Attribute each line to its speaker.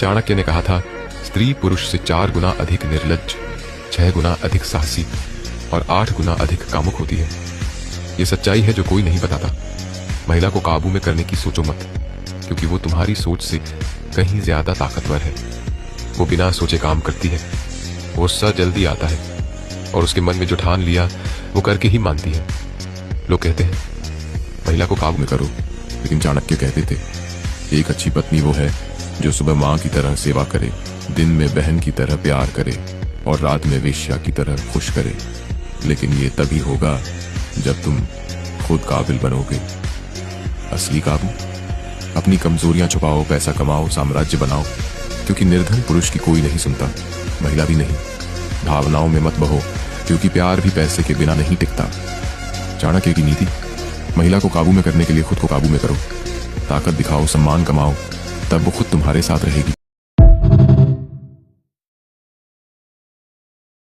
Speaker 1: चाणक्य ने कहा था, स्त्री पुरुष से 4 गुना अधिक निर्लज्ज, 6 गुना अधिक साहसी और 8 गुना अधिक कामुक होती है। ये सच्चाई है जो कोई नहीं बताता। महिला को काबू में करने की सोचो मत, क्योंकि वो तुम्हारी सोच से कहीं ज्यादा ताकतवर है। वो बिना सोचे काम करती है, गुस्सा जल्दी आता है और उसके मन में जो ठान लिया वो करके ही मानती है। लोग कहते हैं महिला को काबू में करो, लेकिन चाणक्य कहते थे, एक अच्छी पत्नी वो है जो सुबह माँ की तरह सेवा करे, दिन में बहन की तरह प्यार करे और रात में वेश्या की तरह खुश करे। लेकिन ये तभी होगा जब तुम खुद काबिल बनोगे। असली काबू, अपनी कमजोरियां छुपाओ, पैसा कमाओ, साम्राज्य बनाओ, क्योंकि निर्धन पुरुष की कोई नहीं सुनता, महिला भी नहीं। भावनाओं में मत बहो, क्योंकि प्यार भी पैसे के बिना नहीं टिकता। चाणक्य की नीति, महिला को काबू में करने के लिए खुद को काबू में करो, ताकत दिखाओ, सम्मान कमाओ, तब वो खुद तुम्हारे साथ रहेगी।